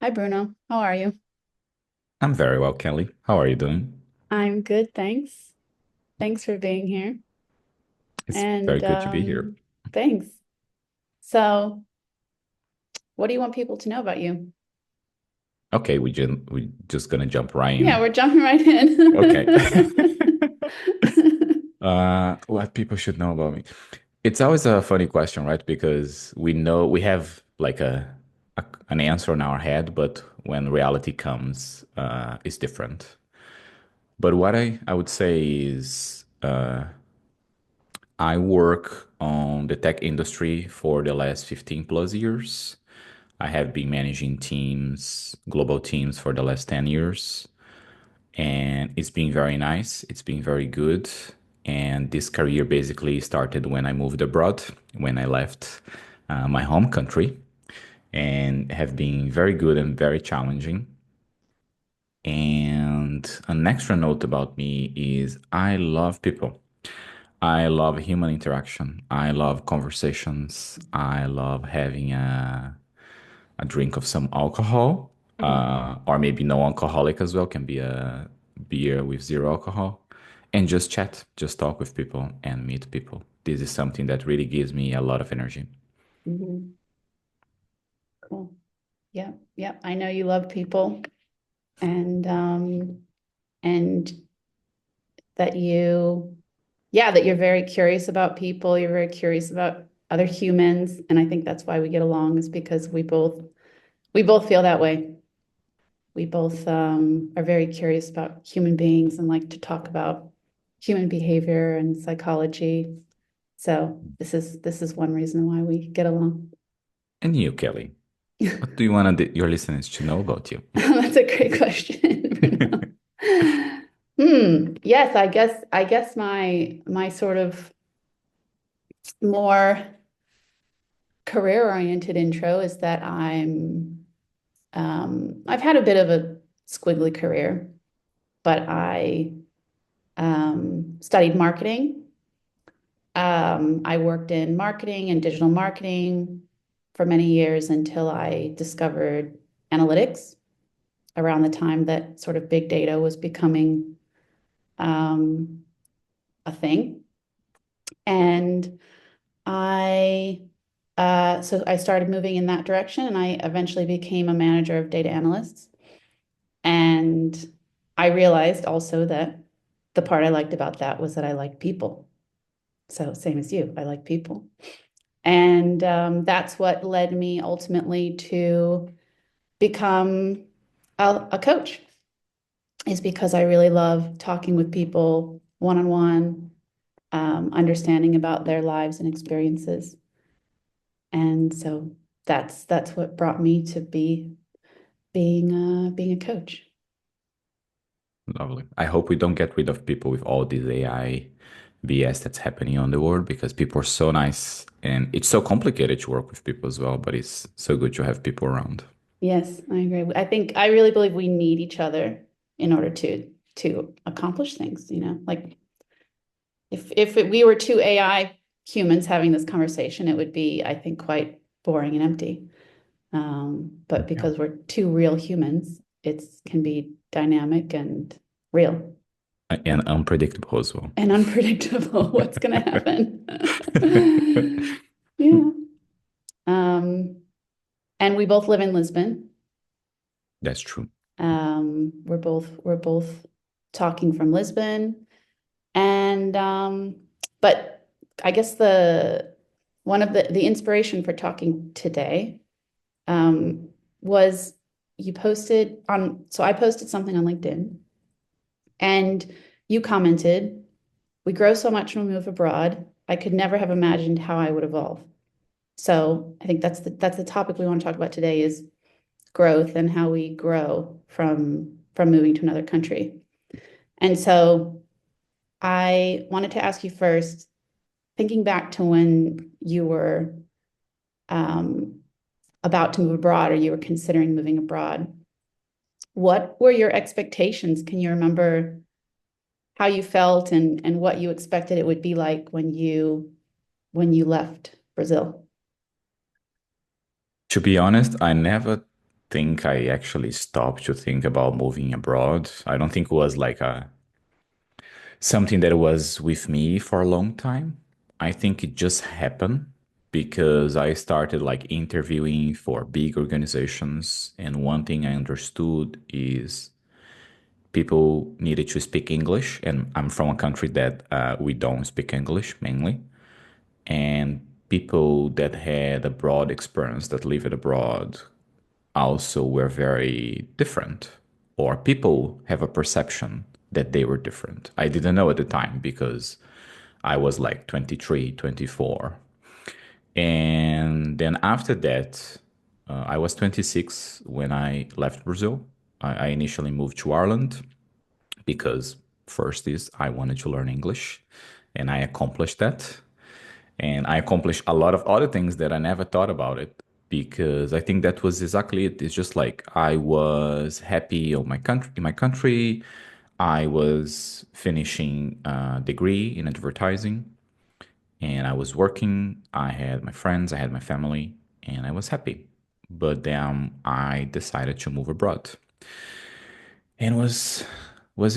Hi, Bruno. How are you? I'm very well, Kelly. How are you doing? I'm good, thanks. Thanks for being here. It's very And good to be here. thanks. So, what do you want people to know about you? Okay, we just gonna jump right Yeah, in. we're jumping right Okay. in. What people should know about me. It's always a funny question, right? Because we know we have like an answer in our head, but when reality comes, it's different. But what I would say is I work on the tech industry for the last 15 plus years. I have been managing teams, global teams for the last 10 years, and it's been very nice. It's been very good. And this career basically started when I moved abroad, when I left my home country, and have been very good and very challenging. And an extra note about me is I love people. I love human interaction. I love conversations. I love having a drink of some alcohol, Mhm. or maybe no alcoholic as well, can be a beer with zero alcohol, and just chat, just talk with people and meet people. This is something that really gives me a lot of energy. Mhm. Cool. Yeah, yeah. I know you love people and that that you're very curious about people. You're very curious about other humans, and I think that's why we get along is because we both feel that way. We both are very curious about human beings and like to talk about human behavior and psychology. So this is one reason why we get along. And you, Kelly, what do you want your listeners to know about you? That's a great question, Bruno. Yes, I guess my sort of more career-oriented intro is that I've had a bit of a squiggly career, but I studied marketing. I worked in marketing and digital marketing for many years until I discovered analytics around the time that sort of big data was becoming um, a thing. And I so I started moving in that direction, and I eventually became a manager of data analysts. And I realized also that the part I liked about that was that I like people. So same as you, I like people. And that's what led me ultimately to become a coach, is because I really love talking with people one on one, understanding about their lives and experiences. And so that's what brought me to being a coach. Lovely. I hope we don't get rid of people with all this AI BS that's happening on the world because people are so nice and it's so complicated to work with people as well, but it's so good to have people around. Yes, I agree. I really believe we need each other in order to accomplish things, Like we were two AI humans having this conversation, it would be, I think, quite boring and empty. But Yeah. because we're two real humans, it can be dynamic and real And unpredictable as well. and unpredictable what's going to happen. Yeah. Um, and we both live in Lisbon. That's true. We're both talking from Lisbon. And but I guess the one of the inspiration for talking today um, was you posted on, so I posted something on LinkedIn and you commented, "We grow so much when we move abroad. I could never have imagined how I would evolve." So I think that's the topic we want to talk about today is growth and how we grow from moving to another country. And so I wanted to ask you first, thinking back to when you were um, about to move abroad or you were considering moving abroad, what were your expectations? Can you remember how you felt and what you expected it would be like when you left Brazil? To be honest, I never think I actually stopped to think about moving abroad. I don't think it was like a something that was with me for a long time. I think it just happened because I started like interviewing for big organizations, and one thing I understood is people needed to speak English, and I'm from a country that we don't speak English mainly, and people that had a broad experience that lived abroad also were very different, or people have a perception that they were different. I didn't know at the time because I was like 23, 24. And then after that, I was 26 when I left Brazil. I initially moved to Ireland because first is I wanted to learn English, and I accomplished that. And I accomplished a lot of other things that I never thought about it because I think that was exactly it. It's just like I was happy on my country in my country. I was finishing a degree in advertising, and I was working. I had my friends, I had my family, and I was happy. But then I decided to move abroad. And was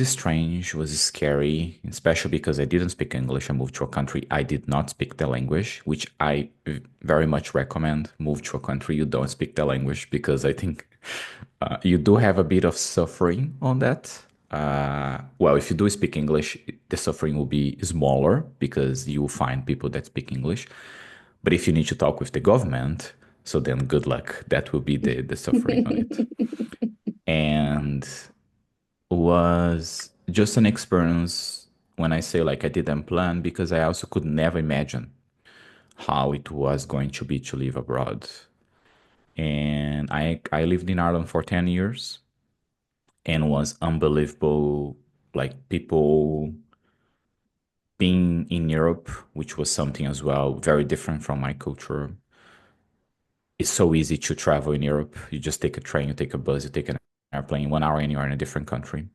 strange, was scary, especially because I didn't speak English. I moved to a country I did not speak the language, which I very much recommend. Move to a country you don't speak the language because I think you do have a bit of suffering on that. Well, if you do speak English, the suffering will be smaller because you will find people that speak English. But if you need to talk with the government, so then good luck. That will be the suffering on it. And was just an experience when I say like I didn't plan because I also could never imagine how it was going to be to live abroad. And I lived in Ireland for 10 years and was unbelievable. Like people being in Europe, which was something as well very different from my culture. It's so easy to travel in Europe. You just take a train, you take a bus, you take an airplane, 1 hour and you're in a different country.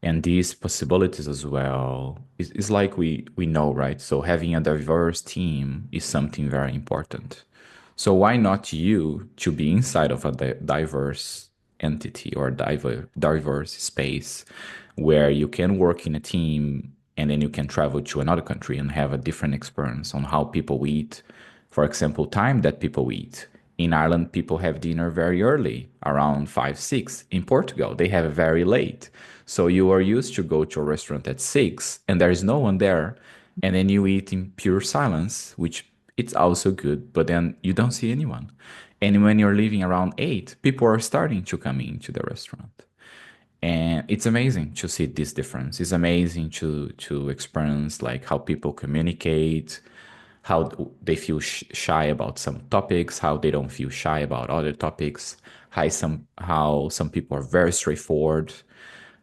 And these possibilities as well is like we know, right? So having a diverse team is something very important. So why not you to be inside of a diverse entity or diverse space where you can work in a team and then you can travel to another country and have a different experience on how people eat. For example, time that people eat. In Ireland, people have dinner very early, around 5, 6. In Portugal, they have very late. So you are used to go to a restaurant at 6 and there is no one there. And then you eat in pure silence, which it's also good, but then you don't see anyone. And when you're leaving around 8, people are starting to come into the restaurant. And it's amazing to see this difference. It's amazing to experience like how people communicate, how they feel shy about some topics, how they don't feel shy about other topics, how some people are very straightforward.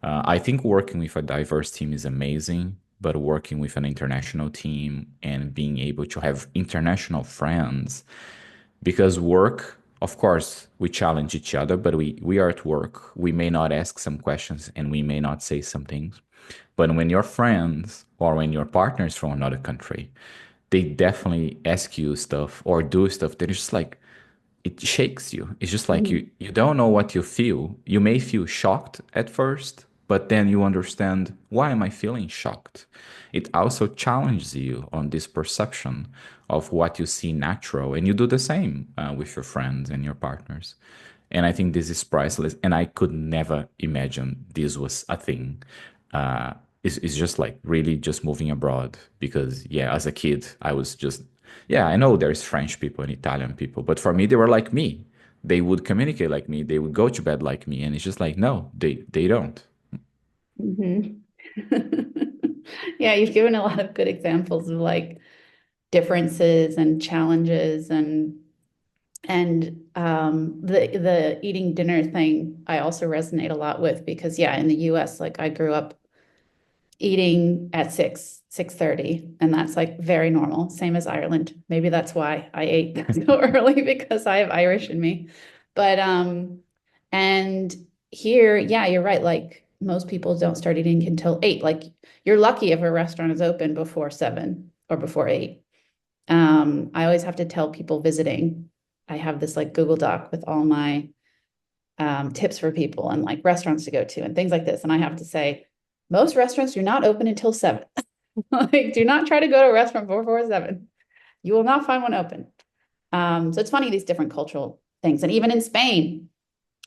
I think working with a diverse team is amazing, but working with an international team and being able to have international friends, because work, of course, we challenge each other, but we are at work. We may not ask some questions and we may not say some things. But when your friends or when your partners from another country, they definitely ask you stuff or do stuff that is just like it shakes you. It's just like Mhm. you don't know what you feel. You may feel shocked at first, but then you understand, why am I feeling shocked? It also challenges you on this perception of what you see natural, and you do the same with your friends and your partners. And I think this is priceless. And I could never imagine this was a thing. It's just like really just moving abroad because, yeah, as a kid, I was just, yeah, I know there's French people and Italian people, but for me, they were like me. They would communicate like me. They would go to bed like me. And it's just like, no, they don't. Mhm. Yeah, you've given a lot of good examples of like differences and challenges and the eating dinner thing I also resonate a lot with because yeah, in the US, like I grew up eating at 6:30, and that's like very normal, same as Ireland. Maybe that's why I ate so early because I have Irish in me. But and here, yeah, you're right. Like most people don't start eating until 8. Like you're lucky if a restaurant is open before 7 or before 8. I always have to tell people visiting. I have this like Google Doc with all my tips for people and like restaurants to go to and things like this. And I have to say, most restaurants do not open until 7. Like, do not try to go to a restaurant before 7. You will not find one open. So it's funny, these different cultural things. And even in Spain,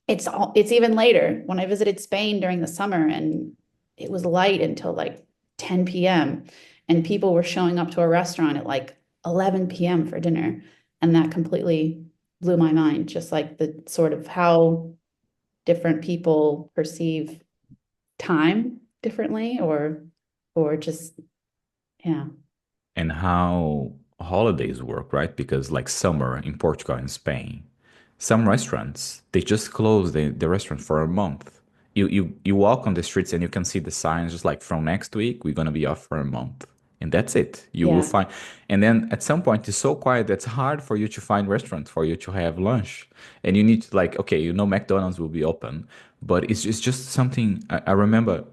it's even later. When I visited Spain during the summer and it was light until like 10 p.m. and people were showing up to a restaurant at like 11 p.m. for dinner. And that completely blew my mind, just like the sort of how different people perceive time differently or just yeah. And how holidays work, right? Because like summer in Portugal and Spain, some restaurants they just close the restaurant for a month. You walk on the streets and you can see the signs just like from next week we're gonna be off for a month. And that's it. You will Yeah. find and then at some point it's so quiet that's hard for you to find restaurants for you to have lunch. And you need to like, okay, you know McDonald's will be open, but it's just something I remember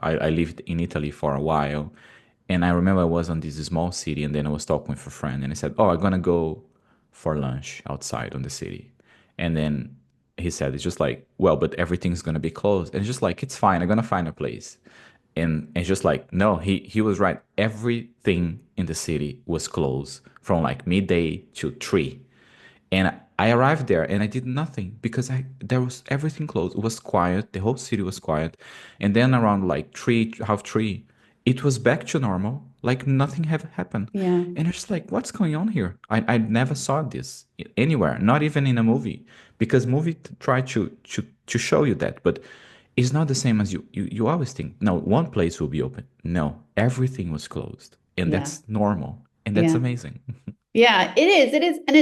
I lived in Italy for a while and I remember I was on this small city, and then I was talking with a friend, and I said, "Oh, I'm gonna go for lunch outside on the city." And then he said, "It's just like, well, but everything's gonna be closed." And it's just like, "It's fine. I'm gonna find a place." And it's just like, no, he was right. Everything in the city was closed from like midday to 3. And I arrived there and I did nothing because I there was everything closed. It was quiet. The whole city was quiet. And then around like 3, half 3, it was back to normal. Like nothing had happened. Yeah. And it's just like, what's going on here? I never saw this anywhere, not even in a movie. Because movie try to show you that, but it's not the same as you always think, no, one place will be open. No, everything was closed. And Yeah. that's normal. And that's Yeah. amazing. Yeah, it is. It is. And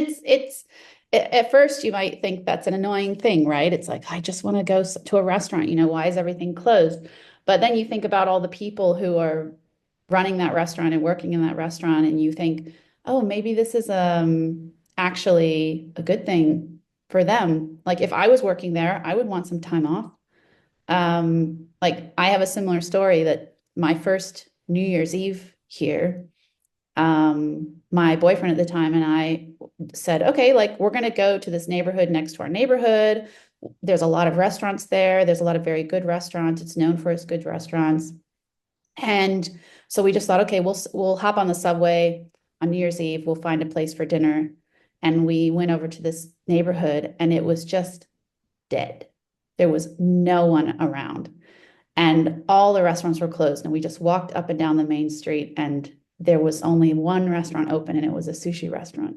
at first you might think that's an annoying thing, right? It's like, I just want to go to a restaurant. Why is everything closed? But then you think about all the people who are running that restaurant and working in that restaurant, and you think, oh, maybe this is actually a good thing for them. Like if I was working there, I would want some time off. Like I have a similar story that my first New Year's Eve here, my boyfriend at the time and I said, okay, like we're going to go to this neighborhood next to our neighborhood. There's a lot of restaurants there. There's a lot of very good restaurants. It's known for its good restaurants. And so we just thought, okay, we'll hop on the subway on New Year's Eve. We'll find a place for dinner. And we went over to this neighborhood and it was just dead. There was no one around and all the restaurants were closed. And we just walked up and down the main street and there was only one restaurant open and it was a sushi restaurant.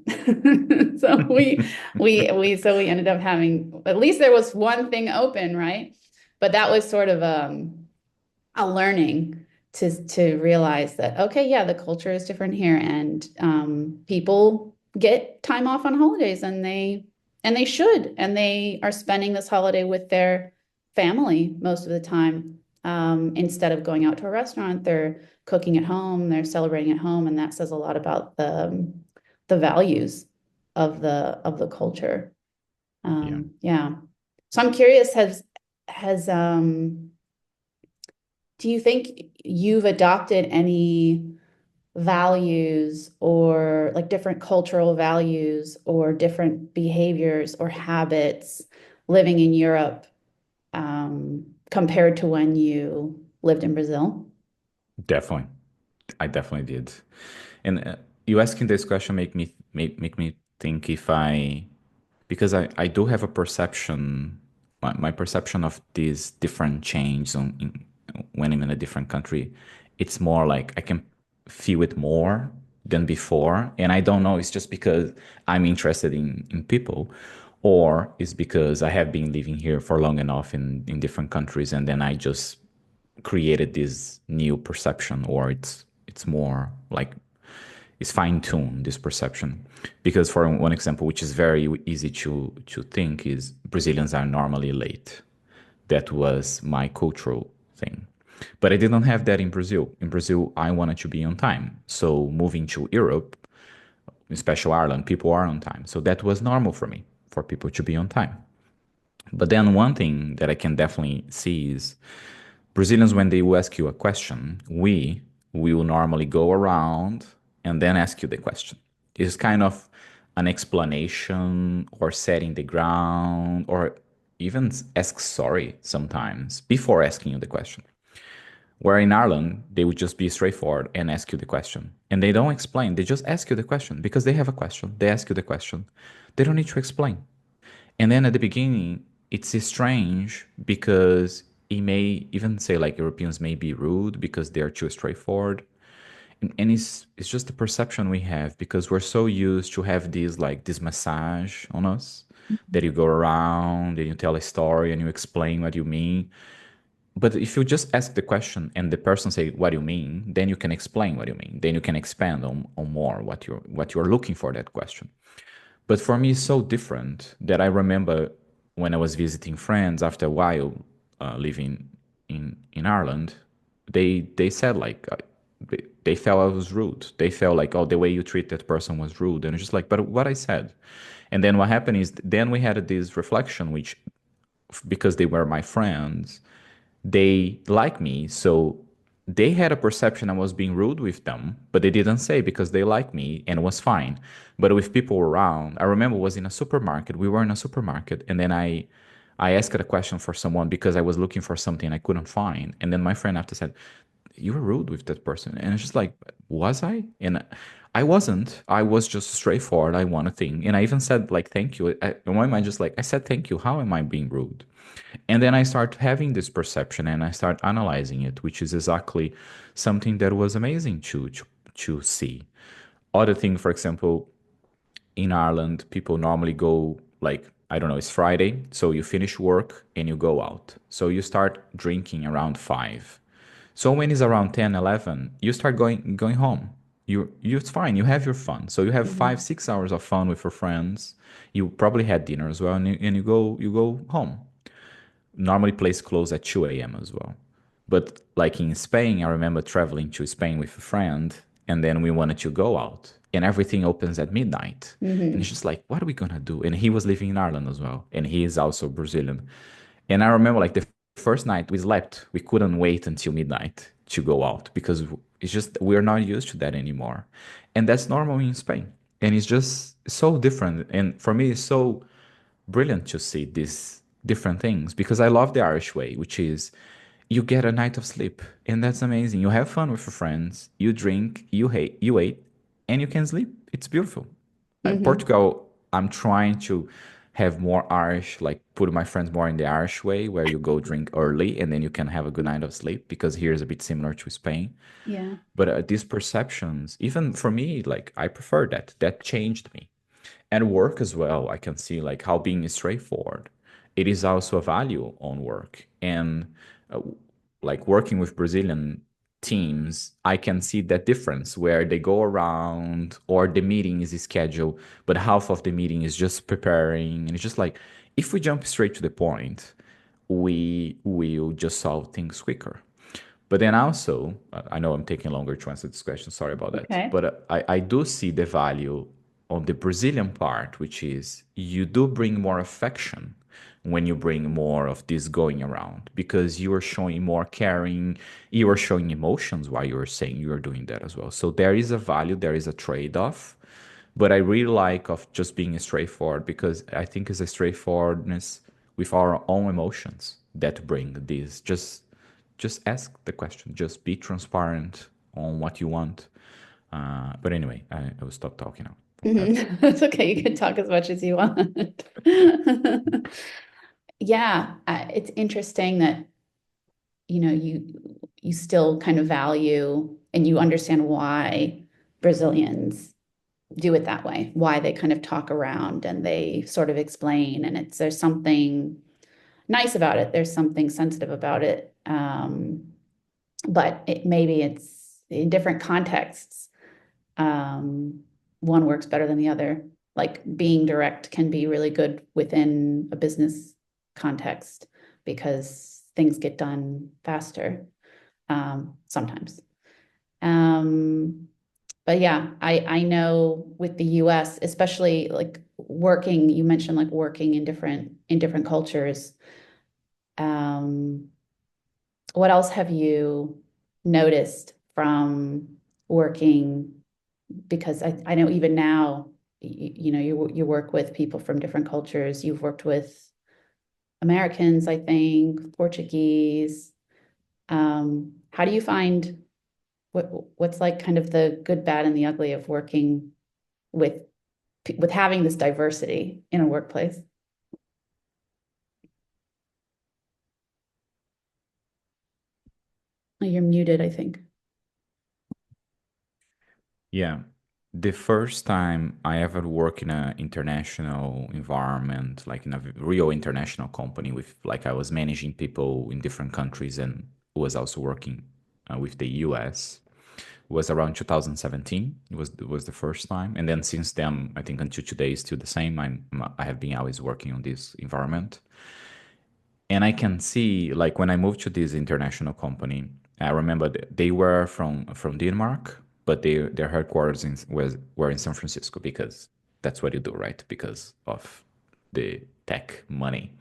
So we ended up having, at least there was one thing open, right? But that was sort of a learning to realize that, okay, yeah, the culture is different here and people get time off on holidays and they should, and they are spending this holiday with their family most of the time. Instead of going out to a restaurant, they're cooking at home, they're celebrating at home, and that says a lot about the values of the culture. Yeah. Yeah. So I'm curious, has do you think you've adopted any values or like different cultural values or different behaviors or habits living in Europe compared to when you lived in Brazil? Definitely. I definitely did. And you asking this question make me think if I because I do have a perception my perception of these different changes when I'm in a different country, it's more like I can feel it more than before. And I don't know, it's just because I'm interested in people, or it's because I have been living here for long enough in different countries and then I just created this new perception, or it's more like it's fine-tuned this perception. Because for one example, which is very easy to think, is Brazilians are normally late. That was my cultural thing. But I didn't have that in Brazil. In Brazil, I wanted to be on time. So moving to Europe, especially Ireland, people are on time. So that was normal for me, for people to be on time. But then one thing that I can definitely see is Brazilians, when they will ask you a question, we will normally go around and then ask you the question. It's kind of an explanation or setting the ground, or even ask sorry sometimes before asking you the question. Where in Ireland, they would just be straightforward and ask you the question. And they don't explain, they just ask you the question because they have a question. They ask you the question. They don't need to explain. And then at the beginning, it's strange because it may even say like Europeans may be rude because they're too straightforward. And it's just the perception we have because we're so used to have this massage on us that you go around and you tell a story and you explain what you mean. But if you just ask the question and the person say what do you mean, then you can explain what you mean. Then you can expand on more what you're looking for that question. But for me, it's so different that I remember when I was visiting friends after a while, living in Ireland, they said like they felt I was rude. They felt like, oh, the way you treat that person was rude, and it's just like, but what I said. And then what happened is then we had this reflection, which because they were my friends, they like me, so they had a perception I was being rude with them, but they didn't say because they like me and it was fine. But with people around, I remember was in a supermarket. We were in a supermarket, and then I asked a question for someone because I was looking for something I couldn't find, and then my friend after said, "You were rude with that person," and it's just like, was I? And I wasn't. I was just straightforward. I want a thing, and I even said like, "Thank you." In my mind, just like I said, "Thank you." How am I being rude? And then I start having this perception and I start analyzing it, which is exactly something that was amazing to see. Other thing, for example, in Ireland, people normally go like, I don't know, it's Friday, so you finish work and you go out. So you start drinking around 5. So when it's around 10, 11, you start going home. You it's fine, you have your fun. So you have Mhm. 5, 6 hours of fun with your friends. You probably had dinner as well, and you go home. Normally place close at 2 a.m. as well. But like in Spain, I remember traveling to Spain with a friend, and then we wanted to go out, and everything opens at midnight. And it's Mhm. just like, what are we gonna do? And he was living in Ireland as well, and he is also Brazilian. And I remember like the first night we slept, we couldn't wait until midnight to go out because it's just we're not used to that anymore. And that's normal in Spain. And it's just so different. And for me, it's so brilliant to see these different things because I love the Irish way, which is you get a night of sleep, and that's amazing. You have fun with your friends, you drink, you eat, and you can sleep. It's beautiful. Mhm. Portugal, I'm trying to have more Irish, like put my friends more in the Irish way, where you go drink early and then you can have a good night of sleep because here is a bit similar to Spain. Yeah. But these perceptions, even for me, like I prefer that. That changed me. And work as well, I can see like how being straightforward, it is also a value on work. And uh, like working with Brazilian teams, I can see that difference where they go around or the meeting is scheduled, but half of the meeting is just preparing. And it's just like, if we jump straight to the point, we will just solve things quicker. But then also, I know I'm taking longer to answer this question. Sorry about that. Okay. But I do see the value on the Brazilian part, which is you do bring more affection when you bring more of this going around because you are showing more caring, you are showing emotions while you are saying you are doing that as well. So there is a value, there is a trade-off. But I really like of just being straightforward because I think it's a straightforwardness with our own emotions that bring this. Just ask the question. Just be transparent on what you want. But anyway, I will stop talking now from that. Mhm. That's okay. You can talk as much as you want. Yeah, it's interesting that you still kind of value and you understand why Brazilians do it that way, why they kind of talk around and they sort of explain, and there's something nice about it. There's something sensitive about it. But maybe it's in different contexts. Um, one works better than the other. Like being direct can be really good within a business context because things get done faster sometimes. Um, but yeah, I know with the US, especially like working, you mentioned like working in different cultures. Um, what else have you noticed from working? Because I know even now, you work with people from different cultures. You've worked with Americans, I think, Portuguese. How do you find what's like kind of the good, bad, and the ugly of working with with having this diversity in a workplace? Oh, you're muted, I think. Yeah. The first time I ever worked in an international environment, like in a real international company with like I was managing people in different countries and was also working with the US, was around 2017. It was the first time. And then since then, I think until today is still the same. I have been always working on this environment. And I can see like when I moved to this international company, I remember they were from Denmark, but their headquarters were in San Francisco because that's what you do, right? Because of the tech money.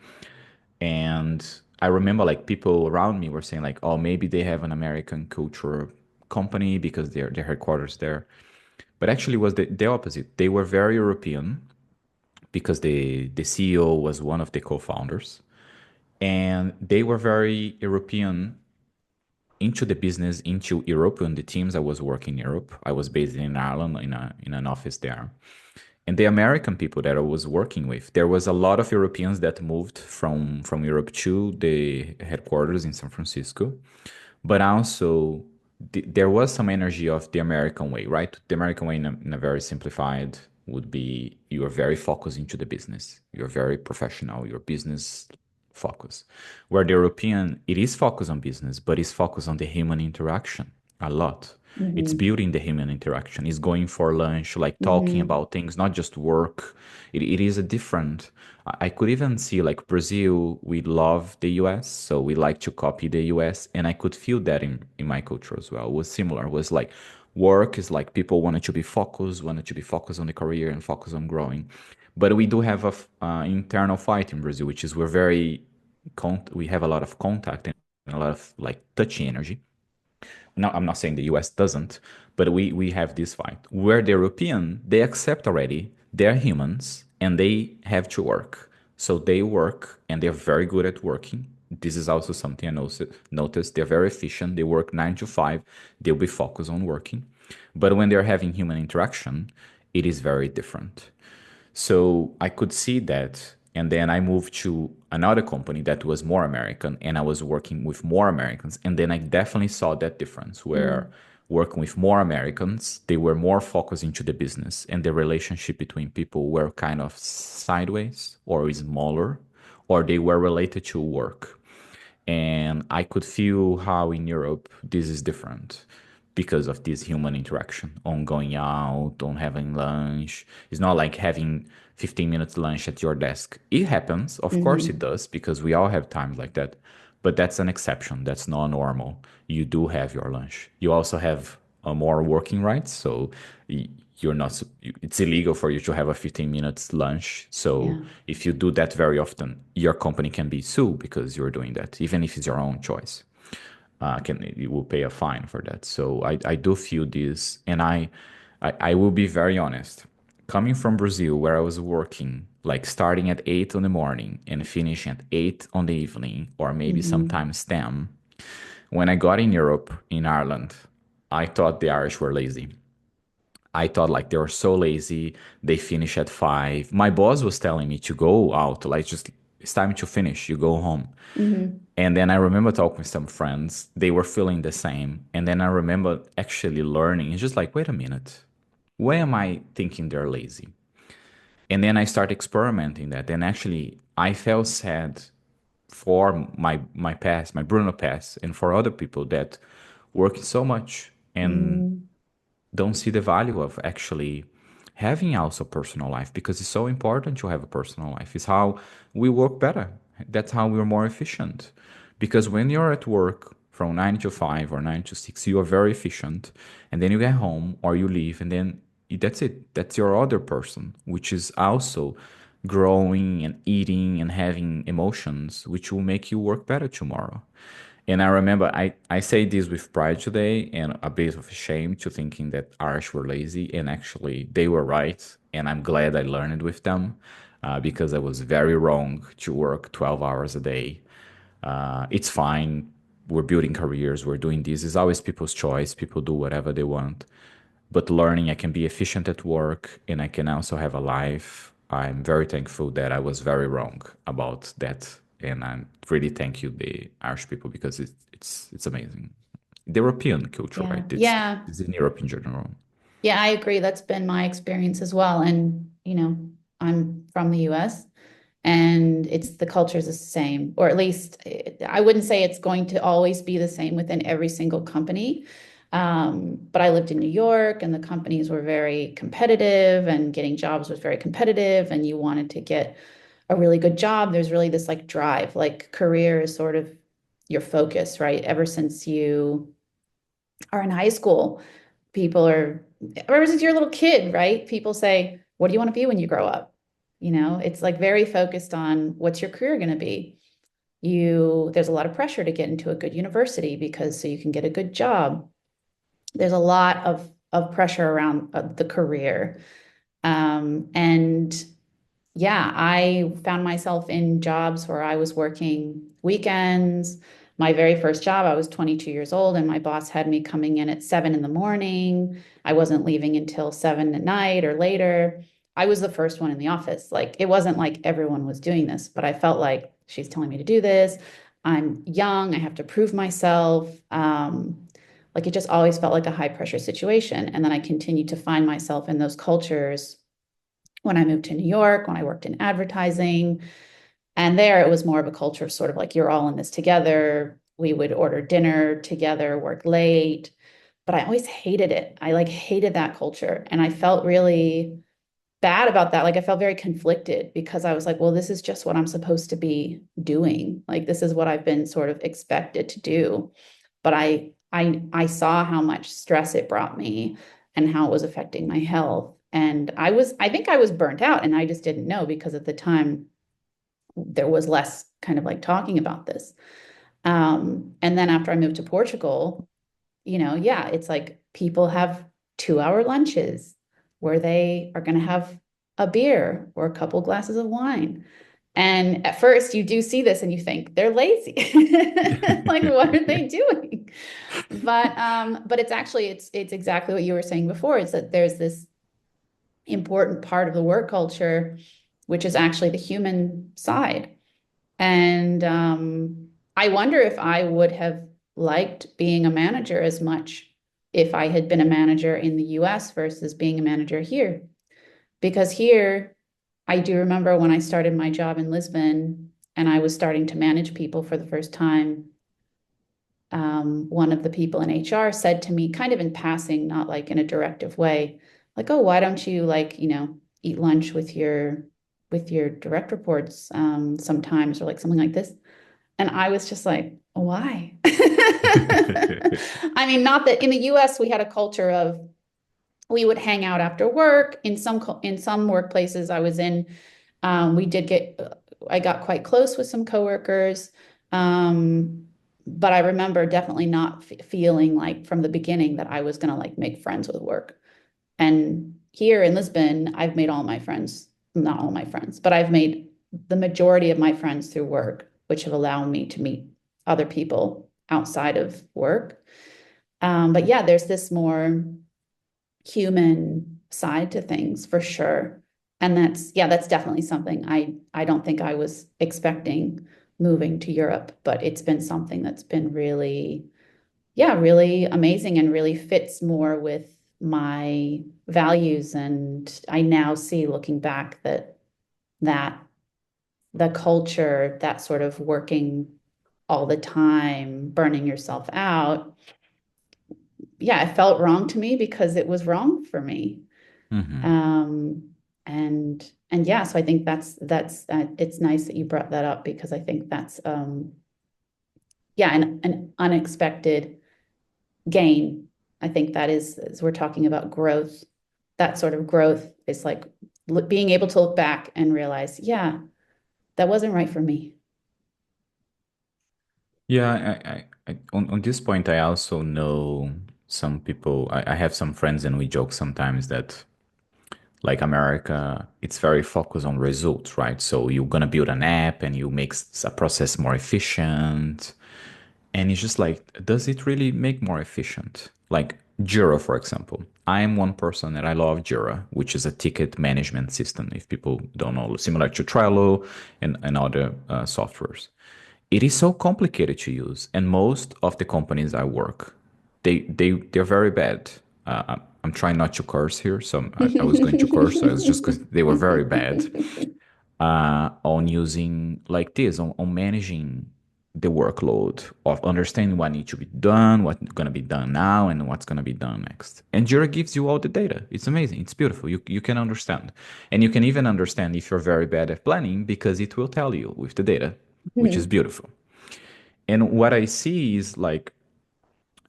And I remember like people around me were saying like, oh, maybe they have an American culture company because their headquarters there. But actually it was the opposite. They were very European because the CEO was one of the co-founders and they were very European into the business, into Europe. And the teams I was working in Europe, I was based in Ireland in an office there. And the American people that I was working with, there was a lot of Europeans that moved from Europe to the headquarters in San Francisco, but also there was some energy of the American way, right? The American way in a very simplified would be you are very focused into the business. You're very professional, your business focus. Where the European, it is focused on business, but it's focused on the human interaction a lot. It's Hmm. building the human interaction. It's going for lunch, like talking Hmm. about things, not just work. It is a different. I could even see like Brazil, we love the US, so we like to copy the US. And I could feel that in my culture as well. It was similar. It was like work is like people wanted to be focused on the career and focus on growing. But we do have a internal fight in Brazil, which is we're very, we have a lot of contact and a lot of like touchy energy. No, I'm not saying the US doesn't, but we have this fight where the European they accept already they're humans and they have to work. So they work and they're very good at working. This is also something I noticed. They're very efficient. They work 9 to 5. They'll be focused on working. But when they're having human interaction, it is very different. So I could see that. And then I moved to another company that was more American and I was working with more Americans. And then I definitely saw that difference where Hmm. working with more Americans, they were more focused into the business and the relationship between people were kind of sideways or smaller or they were related to work. And I could feel how in Europe this is different because of this human interaction on going out, on having lunch. It's not like having 15 minutes lunch at your desk. It happens, of course it Hmm. does, because we all have times like that. But that's an exception. That's not normal. You do have your lunch. You also have more working rights. So you're not, it's illegal for you to have a 15 minutes lunch. So Yeah. if you do that very often, your company can be sued because you're doing that, even if it's your own choice. You will pay a fine for that. So I do feel this, and I will be very honest. Coming from Brazil, where I was working, like starting at 8 in the morning and finishing at 8 in the evening, or maybe Hmm. sometimes 10, when I got in Europe, in Ireland, I thought the Irish were lazy. I thought like they were so lazy. They finish at 5. My boss was telling me to go out, like just it's time to finish. You go home. Hmm. And then I remember talking with some friends. They were feeling the same. And then I remember actually learning. It's just like, wait a minute. Why am I thinking they're lazy? And then I start experimenting that. And actually, I felt sad for my past, my Bruno past, and for other people that work so much and Hmm. don't see the value of actually having also personal life because it's so important to have a personal life. It's how we work better. That's how we're more efficient. Because when you're at work from 9 to 5 or 9 to 6, you are very efficient. And then you get home or you leave, and then that's it. That's your other person, which is also growing and eating and having emotions, which will make you work better tomorrow. And I remember I say this with pride today and a bit of shame to thinking that Irish were lazy, and actually they were right. And I'm glad I learned with them. because I was very wrong to work 12 hours a day. It's fine. We're building careers. We're doing this. It's always people's choice. People do whatever they want. But learning, I can be efficient at work and I can also have a life. I'm very thankful that I was very wrong about that. And I really thank you, the Irish people, because it's amazing. The European culture, Yeah. right? Yeah. It's in Europe in general. Yeah, I agree. That's been my experience as well. And, I'm from the US and it's the culture is the same, or at least I wouldn't say it's going to always be the same within every single company. But I lived in New York and the companies were very competitive and getting jobs was very competitive and you wanted to get a really good job. There's really this like drive, like career is sort of your focus, right? Ever since you are in high school, people are, ever since you're a little kid, right? People say, what do you want to be when you grow up? It's like very focused on what's your career going to be. There's a lot of pressure to get into a good university because so you can get a good job. There's a lot of pressure around the career. And yeah, I found myself in jobs where I was working weekends. My very first job, I was 22 years old, and my boss had me coming in at 7 in the morning. I wasn't leaving until 7 at night or later. I was the first one in the office. Like, it wasn't like everyone was doing this, but I felt like she's telling me to do this. I'm young, I have to prove myself. Like, it just always felt like a high pressure situation. And then I continued to find myself in those cultures when I moved to New York, when I worked in advertising. And there it was more of a culture of sort of like, you're all in this together. We would order dinner together, work late. But I always hated it. I like hated that culture. And I felt really bad about that. Like I felt very conflicted because I was like, well, this is just what I'm supposed to be doing. Like this is what I've been sort of expected to do. But I saw how much stress it brought me and how it was affecting my health. And I think I was burnt out and I just didn't know because at the time there was less kind of like talking about this. And then after I moved to Portugal, yeah, it's like people have 2 hour lunches where they are going to have a beer or a couple glasses of wine. And at first you do see this and you think they're lazy. Like, what are they doing? But it's exactly what you were saying before. It's that there's this important part of the work culture, which is actually the human side. And I wonder if I would have liked being a manager as much if I had been a manager in the US versus being a manager here. Because here, I do remember when I started my job in Lisbon and I was starting to manage people for the first time. One of the people in HR said to me, kind of in passing, not like in a directive way, like, "Oh, why don't you like, eat lunch with your direct reports sometimes or like something like this?" And I was just like, why? I mean, not that in the US we had a culture of we would hang out after work. In some workplaces I was in, we did get I got quite close with some coworkers. But I remember definitely not feeling like from the beginning that I was going to like make friends with work. And here in Lisbon, I've made all my friends, not all my friends, but I've made the majority of my friends through work, which have allowed me to meet other people outside of work. But yeah, there's this more human side to things for sure. And that's definitely something I don't think I was expecting moving to Europe, but it's been something that's been really, yeah, really amazing and really fits more with my values. And I now see looking back that the culture, that sort of working all the time, burning yourself out, yeah, it felt wrong to me because it was wrong for me. Mhm. Um, and yeah, so I think that's it's nice that you brought that up because I think that's yeah, an unexpected gain. I think that is, as we're talking about growth, that sort of growth is like being able to look back and realize, yeah, that wasn't right for me. Yeah, on this point, I also know some people. I have some friends, and we joke sometimes that Like America, it's very focused on results, right? So you're gonna build an app and you make a process more efficient. And it's just like, does it really make more efficient? Like Jira, for example. I am one person that I love Jira, which is a ticket management system, if people don't know, similar to Trello and other softwares. It is so complicated to use, and most of the companies I work, they're very bad. I'm trying not to curse here, so I was going to curse. So it's just because they were very bad on using like this, on managing the workload of understanding what needs to be done, what's going to be done now, and what's going to be done next. And Jira gives you all the data. It's amazing. It's beautiful. You can understand. And you can even understand if you're very bad at planning because it will tell you with the data, which is beautiful. And what I see is like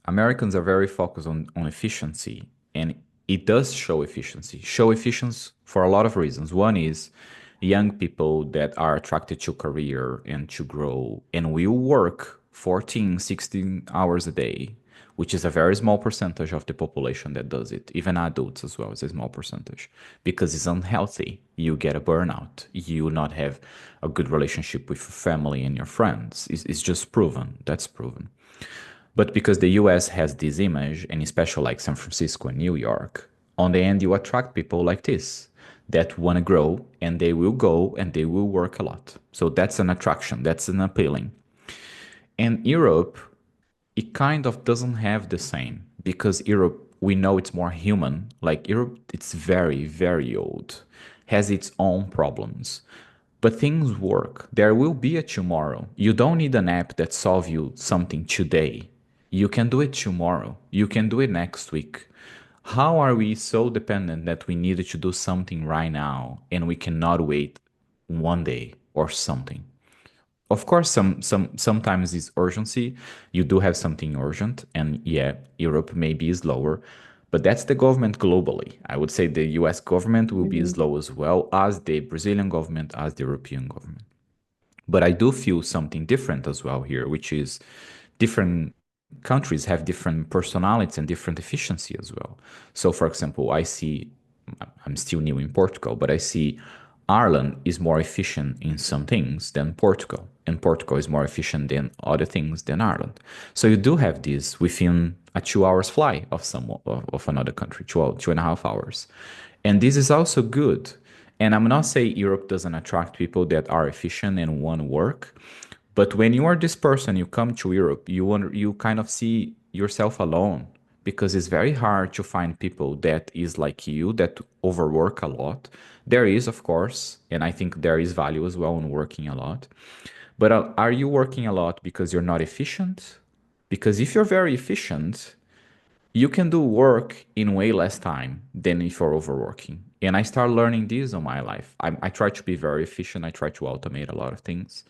Americans are very focused on efficiency, and it does show efficiency. Show efficiency for a lot of reasons. One is young people that are attracted to career and to grow and will work 14, 16 hours a day, which is a very small percentage of the population that does it. Even adults as well is a small percentage because it's unhealthy. You get a burnout. You will not have a good relationship with your family and your friends. It's just proven. That's proven. But because the US has this image, and especially like San Francisco and New York, on the end, you attract people like this that want to grow and they will go and they will work a lot. So that's an attraction, that's an appealing. And Europe, it kind of doesn't have the same because Europe, we know it's more human. Like Europe, it's very, very old, has its own problems. But things work. There will be a tomorrow. You don't need an app that solves you something today. You can do it tomorrow. You can do it next week. How are we so dependent that we needed to do something right now and we cannot wait one day or something? Of course, sometimes it's urgency. You do have something urgent, and yeah, Europe maybe is slower, but that's the government globally. I would say the US government will be Mhm. slow as well as the Brazilian government, as the European government. But I do feel something different as well here, which is different countries have different personalities and different efficiency as well. So, for example, I see, I'm still new in Portugal, but I see Ireland is more efficient in some things than Portugal, and Portugal is more efficient in other things than Ireland. So you do have this within a 2 hours fly of of another country, 2.5 hours. And this is also good. And I'm not saying Europe doesn't attract people that are efficient and want to work, but when you are this person, you come to Europe, you kind of see yourself alone because it's very hard to find people that is like you that overwork a lot. There is, of course, and I think there is value as well in working a lot. But are you working a lot because you're not efficient? Because if you're very efficient, you can do work in way less time than if you're overworking. And I start learning this on my life. I try to be very efficient. I try to automate a lot of things.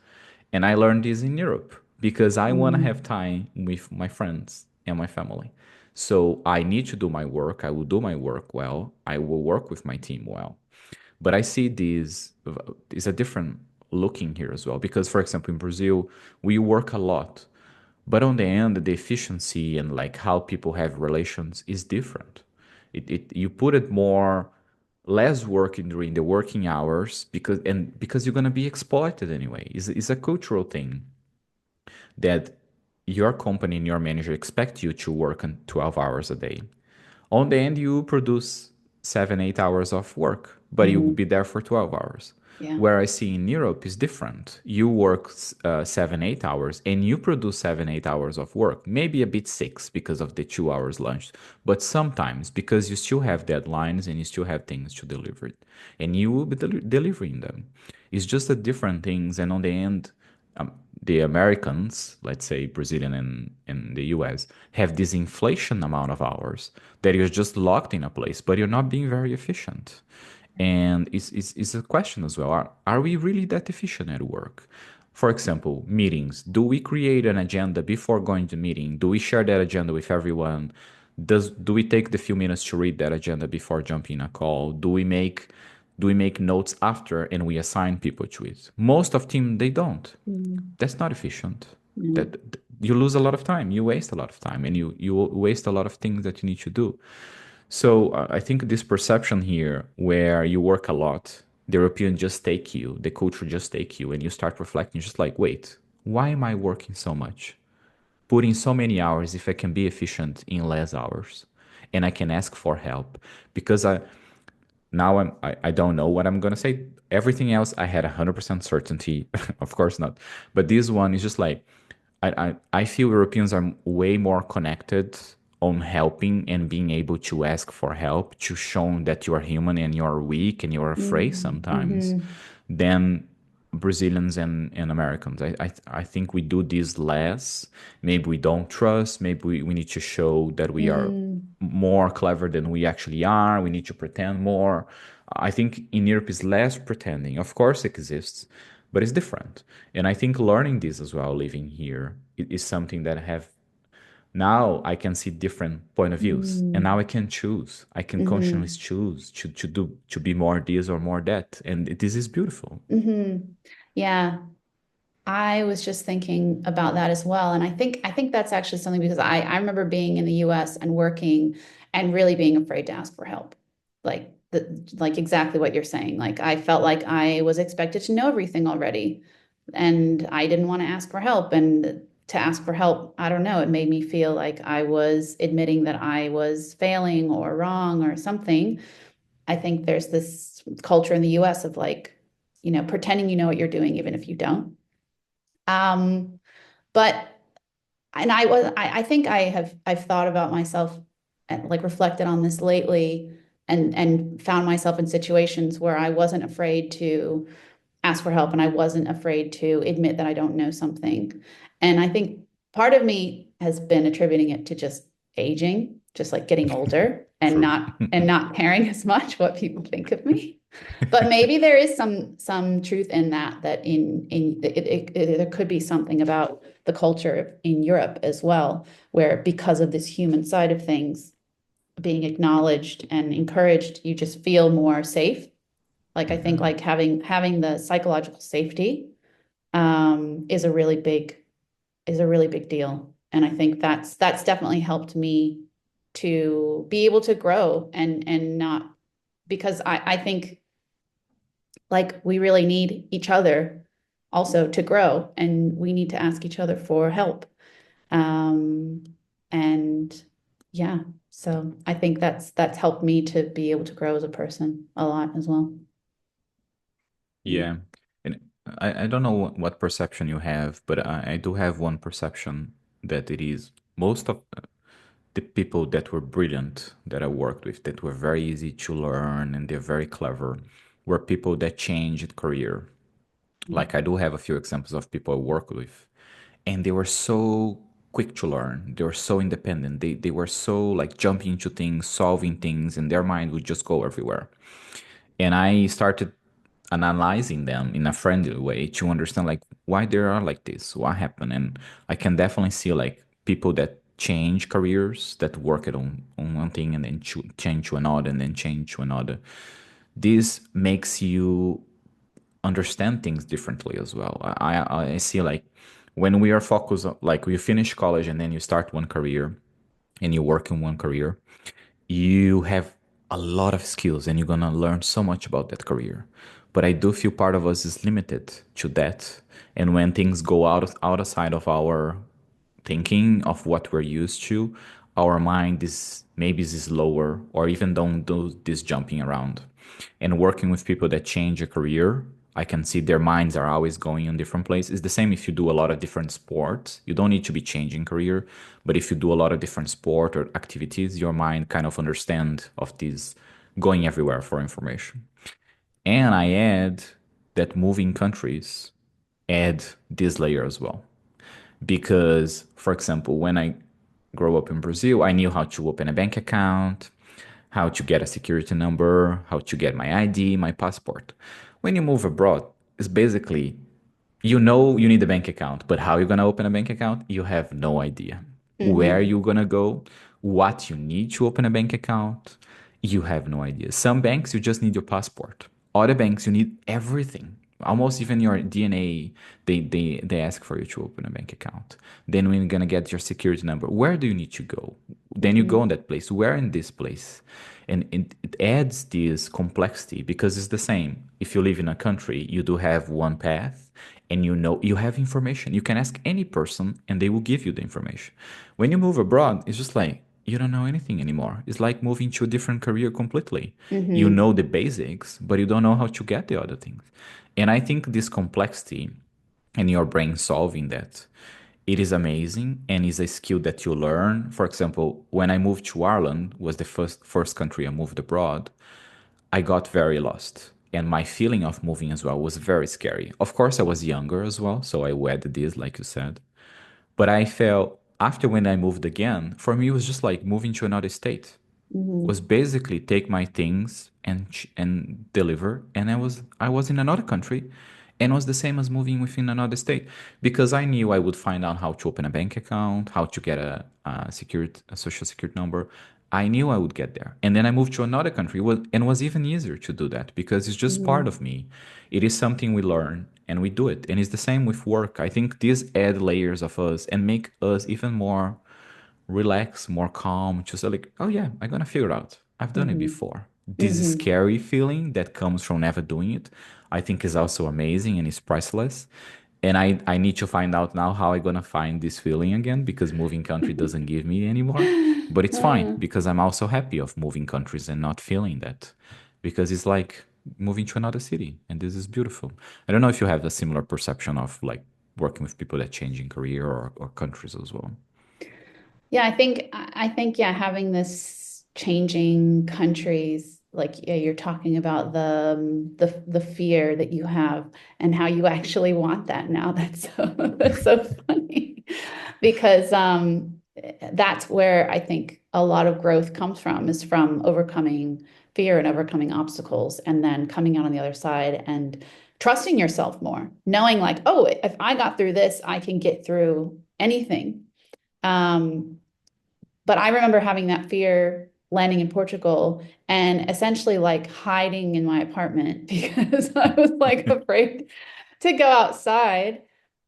And I learned this in Europe because I want to have Mhm. time with my friends and my family. So I need to do my work. I will do my work well. I will work with my team well. But I see this is a different looking here as well. Because, for example, in Brazil, we work a lot. But on the end, the efficiency and like how people have relations is different. You put it more less working during the working hours because you're gonna be exploited anyway. It's a cultural thing that your company and your manager expect you to work on 12 hours a day. On the end, you produce 7, 8 hours of work, but you will Mhm. be there for 12 hours. Yeah. Where I see in Europe is different. You work 7, 8 hours and you produce 7, 8 hours of work, maybe a bit six because of the 2 hours lunch, but sometimes because you still have deadlines and you still have things to deliver, and you will be delivering them. It's just a different things, and on the end, the Americans, let's say Brazilian and the US, have this inflation amount of hours that you're just locked in a place, but you're not being very efficient. And it's a question as well. Are we really that efficient at work? For example, meetings. Do we create an agenda before going to meeting? Do we share that agenda with everyone? Do we take the few minutes to read that agenda before jumping a call? Do we make notes after and we assign people to it? Most of team they don't. Mhm. That's not efficient. Mhm. That you lose a lot of time. You waste a lot of time, and you waste a lot of things that you need to do. So I think this perception here, where you work a lot, the European just take you, the culture just take you, and you start reflecting, just like, wait, why am I working so much? Putting so many hours if I can be efficient in less hours, and I can ask for help because I don't know what I'm gonna say. Everything else I had 100% certainty, of course not. But this one is just like I feel Europeans are way more connected on helping and being able to ask for help, to show that you are human and you are weak and you are afraid sometimes, Mm-hmm. than Brazilians and Americans. I think we do this less. Maybe we don't trust. Maybe we need to show that we are Mm, more clever than we actually are. We need to pretend more. I think in Europe is less pretending. Of course, it exists, but it's different. And I think learning this as well, living here, is something that I have now. I can see different point of views, and now mm, I can choose. I can consciously mm-hmm. choose to be more this or more that, and this is beautiful. Mm-hmm. Yeah. I was just thinking about that as well. And I think that's actually something because I remember being in the US and working and really being afraid to ask for help. Like exactly what you're saying. Like I felt like I was expected to know everything already. And I didn't want to ask for help. And to ask for help, I don't know, it made me feel like I was admitting that I was failing or wrong or something. I think there's this culture in the US of like, pretending you know what you're doing, even if you don't. Um, but and I think I've thought about myself and like reflected on this lately and found myself in situations where I wasn't afraid to ask for help and I wasn't afraid to admit that I don't know something. And I think part of me has been attributing it to just aging, just like getting older and True. not caring as much what people think of me. But maybe there is some truth in that there could be something about the culture in Europe as well, where because of this human side of things being acknowledged and encouraged, you just feel more safe. Like I think Mhm. like having the psychological safety is a really big deal. And I think that's definitely helped me to be able to grow and not because I think like we really need each other also to grow and we need to ask each other for help. Um, and yeah, so I think that's helped me to be able to grow as a person a lot as well. Yeah. And I don't know what perception you have, but I do have one perception that it is most of the people that were brilliant that I worked with, that were very easy to learn and they're very clever, were people that changed career. Like I do have a few examples of people I work with, and they were so quick to learn. They were so independent. They were so like jumping into things, solving things, and their mind would just go everywhere. And I started analyzing them in a friendly way to understand like why they are like this, what happened. And I can definitely see like people that change careers, that work it on one thing and then change to another and then change to another. This makes you understand things differently as well. I see like when we are focused on, like you finish college and then you start one career and you work in one career, you have a lot of skills and you're gonna learn so much about that career. But I do feel part of us is limited to that. And when things go outside of our thinking of what we're used to, our mind is maybe is slower or even don't do this jumping around. And working with people that change a career, I can see their minds are always going in different places. It's the same if you do a lot of different sports. You don't need to be changing career, but if you do a lot of different sport or activities, your mind kind of understand of this going everywhere for information. And I add that moving countries add this layer as well. Because, for example, when I grew up in Brazil, I knew how to open a bank account, how to get a security number, how to get my ID, my passport. When you move abroad, it's basically you know you need a bank account, but how you're gonna open a bank account, you have no idea. Where Mm-hmm. you gonna go, what you need to open a bank account, you have no idea. Some banks you just need your passport. Other banks you need everything. almost even your DNA, they ask for you to open a bank account. Then when you're gonna get your security number, where do you need to go? Then you go in Hmm. that place. Where in this place? And it adds this complexity because it's the same. If you live in a country, you do have one path and you know you have information. You can ask any person and they will give you the information. When you move abroad, it's just like you don't know anything anymore. It's like moving to a different career completely. You Hmm. know the basics, but you don't know how to get the other things. And I think this complexity and your brain solving that, it is amazing and is a skill that you learn. For example, when I moved to Ireland, was the first country I moved abroad, I got very lost. And my feeling of moving as well was very scary. Of course, I was younger as well, so I weathered this, like you said. But I felt after when I moved again, for me, it was just like moving to another state was Hmm. basically take my things and deliver, and I was in another country, and it was the same as moving within another state because I knew I would find out how to open a bank account, how to get a social security number. I knew I would get there, and then I moved to another country, and it was even easier to do that because it's just part Hmm. of me. It is something we learn and we do it, and it's the same with work. I think these add layers of us and make us even more relax, more calm, just like, oh yeah, I'm gonna figure it out. I've done it Hmm. before. This Hmm. scary feeling that comes from never doing it, I think is also amazing and is priceless. And I need to find out now how I'm gonna find this feeling again because moving country doesn't give me anymore. But it's fine Uh, because I'm also happy of moving countries and not feeling that. Because it's like moving to another city and this is beautiful. I don't know if you have a similar perception of like working with people that change in career or countries as well. Yeah, I think yeah, having this changing countries, like yeah, you're talking about the fear that you have and how you actually want that now. That's so funny because that's where I think a lot of growth comes from is from overcoming fear and overcoming obstacles and then coming out on the other side and trusting yourself more, knowing like, oh, if I got through this, I can get through anything. Um, but I remember having that fear landing in Portugal and essentially like hiding in my apartment because I was like afraid to go outside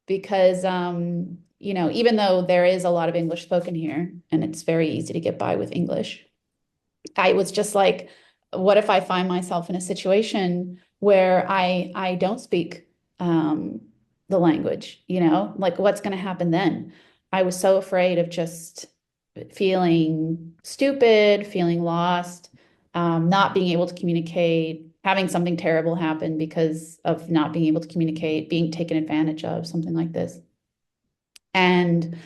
because even though there is a lot of English spoken here and it's very easy to get by with English, I was just like, what if I find myself in a situation where I don't speak um, the language, like what's going to happen then? I was so afraid of just feeling stupid, feeling lost, not being able to communicate, having something terrible happen because of not being able to communicate, being taken advantage of, something like this. And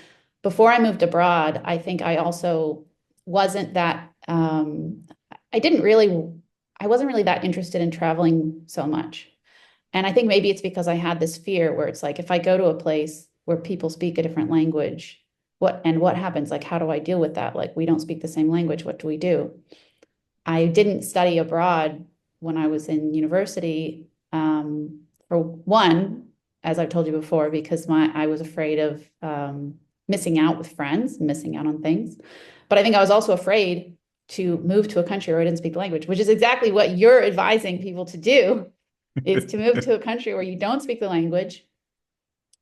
before I moved abroad, I think I also wasn't that, I didn't really, I wasn't really that interested in traveling so much. And I think maybe it's because I had this fear where it's like, if I go to a place where people speak a different language, what happens? Like, how do I deal with that? Like, we don't speak the same language. What do we do? I didn't study abroad when I was in university. For one, as I've told you before, because I was afraid of missing out with friends, missing out on things. But I think I was also afraid to move to a country where I didn't speak the language, which is exactly what you're advising people to do, is to move to a country where you don't speak the language.